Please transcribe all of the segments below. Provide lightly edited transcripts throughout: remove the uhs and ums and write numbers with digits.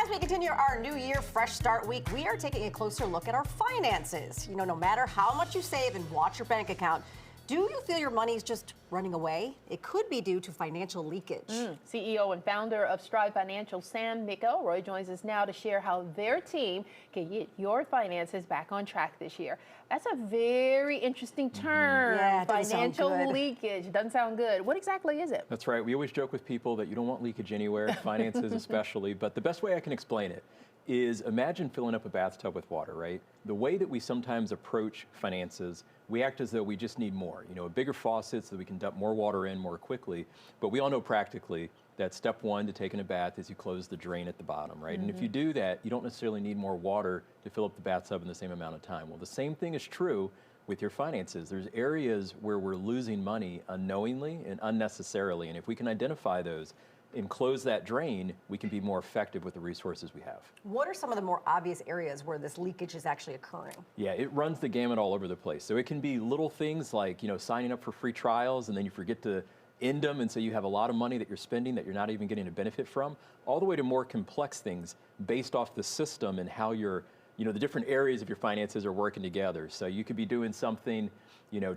As we continue our New Year Fresh Start Week, we are taking a closer look at our finances. You know, no matter how much you save and watch your bank account, do you feel your money's just running away? It could be due to financial leakage. CEO and founder of Strive Financial, Sam McElroy, joins us now to share how their team can get your finances back on track this year. That's a very interesting term. Yeah, it doesn't sound financial good. leakage. Doesn't sound good. What exactly is it? That's right. We always joke with people that you don't want leakage anywhere, finances especially, but the best way I can explain it is imagine filling up a bathtub with water, right? The way that we sometimes approach finances, we act as though we just need more, a bigger faucet so that we can dump more water in more quickly. But we all know practically that step one to taking a bath is you close the drain at the bottom, right? And if you do that, you don't necessarily need more water to fill up the bathtub in the same amount of time. Well, the same thing is true with your finances. There's areas where we're losing money unknowingly and unnecessarily. And if we can identify those and close that drain, we can be more effective with the resources we have. What are some of the more obvious areas where this leakage is actually occurring? Yeah, it runs the gamut all over the place. So it can be little things like, signing up for free trials and then you forget to end them, and so you have a lot of money that you're spending that you're not even getting a benefit from, all the way to more complex things based off the system and how the different areas of your finances are working together. So you could be doing something,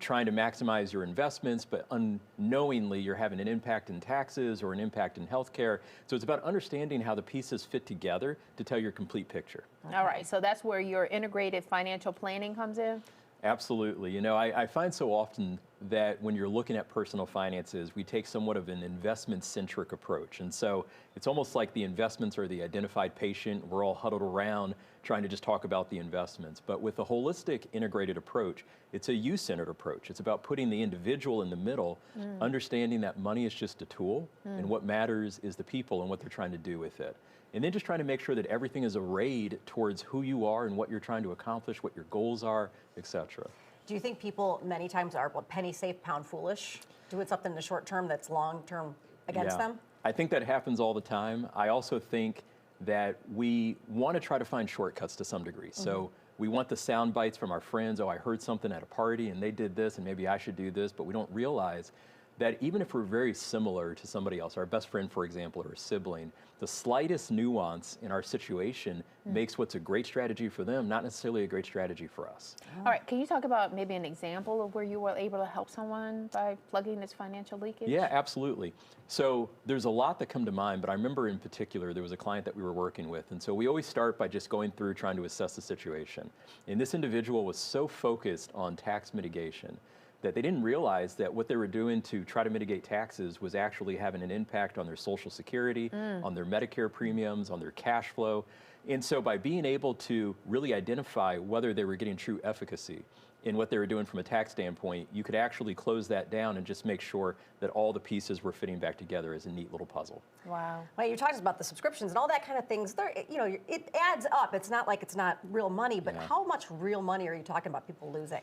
trying to maximize your investments, but unknowingly you're having an impact in taxes or an impact in healthcare. So it's about understanding how the pieces fit together to tell your complete picture. All right, so that's where your integrated financial planning comes in? Absolutely. I find so often that when you're looking at personal finances, we take somewhat of an investment-centric approach. And so it's almost like the investments are the identified patient. We're all huddled around trying to just talk about the investments. But with a holistic, integrated approach, it's a you-centered approach. It's about putting the individual in the middle, understanding that money is just a tool, and what matters is the people and what they're trying to do with it. And then just trying to make sure that everything is arrayed towards who you are and what you're trying to accomplish, what your goals are, etc. Do you think people many times are penny safe, pound foolish, doing something in the short term that's long term against them? I think that happens all the time. I also think that we want to try to find shortcuts to some degree. So we want the sound bites from our friends. Oh, I heard something at a party and they did this and maybe I should do this, but we don't realize that even if we're very similar to somebody else, our best friend, for example, or a sibling, the slightest nuance in our situation makes what's a great strategy for them not necessarily a great strategy for us. All right, can you talk about maybe an example of where you were able to help someone by plugging this financial leakage? Yeah, absolutely. So there's a lot that come to mind, but I remember in particular there was a client that we were working with. And so we always start by just going through trying to assess the situation. And this individual was so focused on tax mitigation that they didn't realize that what they were doing to try to mitigate taxes was actually having an impact on their Social Security, on their Medicare premiums, on their cash flow. And so by being able to really identify whether they were getting true efficacy in what they were doing from a tax standpoint, you could actually close that down and just make sure that all the pieces were fitting back together as a neat little puzzle. Wow. Well, you're talking about the subscriptions and all that kind of things. It adds up. It's not like it's not real money, but how much real money are you talking about people losing?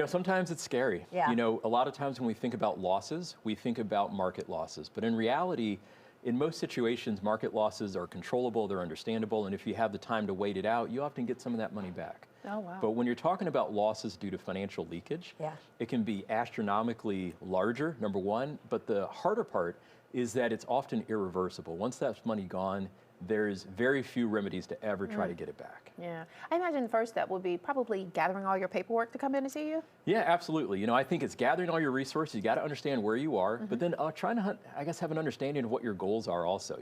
Sometimes it's scary. Yeah. A lot of times when we think about losses, we think about market losses. But in reality, in most situations, market losses are controllable, they're understandable, and if you have the time to wait it out, you often get some of that money back. Oh, wow. But when you're talking about losses due to financial leakage, it can be astronomically larger, number one, but the harder part is that it's often irreversible. Once that money gone, there's very few remedies to ever try to get it back. Yeah. I imagine the first step would be probably gathering all your paperwork to come in and see you? Yeah, absolutely. I think it's gathering all your resources. You got to understand where you are, but then trying to, have an understanding of what your goals are also.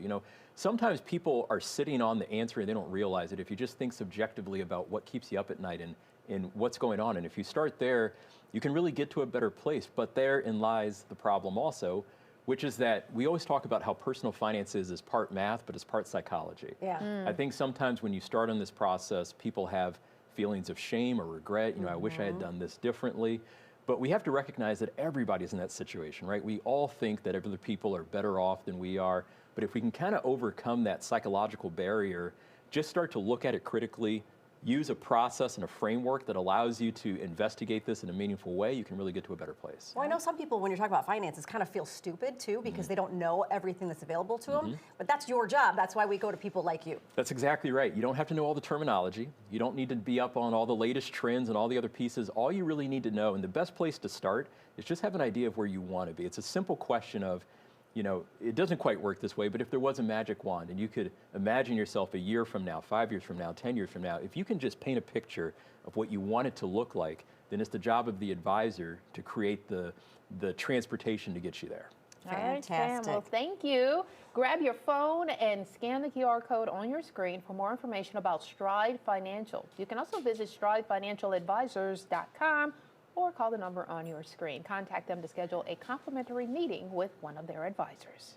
Sometimes people are sitting on the answer and they don't realize it if you just think subjectively about what keeps you up at night and what's going on. And if you start there, you can really get to a better place. But therein lies the problem also, which is that we always talk about how personal finances is part math, but it's part psychology. Yeah. I think sometimes when you start on this process, people have feelings of shame or regret. I wish I had done this differently. But we have to recognize that everybody's in that situation, right? We all think that other people are better off than we are. But if we can kind of overcome that psychological barrier, just start to look at it critically, use a process and a framework that allows you to investigate this in a meaningful way, you can really get to a better place. Well, I know some people, when you're talking about finances, kind of feel stupid too because they don't know everything that's available to them. But that's your job. That's why we go to people like you. That's exactly right. You don't have to know all the terminology. You don't need to be up on all the latest trends and all the other pieces. All you really need to know, and the best place to start, is just have an idea of where you want to be. It's a simple question of, you know, it doesn't quite work this way, but if there was a magic wand and you could imagine yourself a year from now, 5 years from now, 10 years from now, if you can just paint a picture of what you want it to look like, then it's the job of the advisor to create the transportation to get you there. All right, Sam. Fantastic. Well, thank you. Grab your phone and scan the QR code on your screen for more information about Stride Financial. You can also visit stridefinancialadvisors.com or call the number on your screen. Contact them to schedule a complimentary meeting with one of their advisors.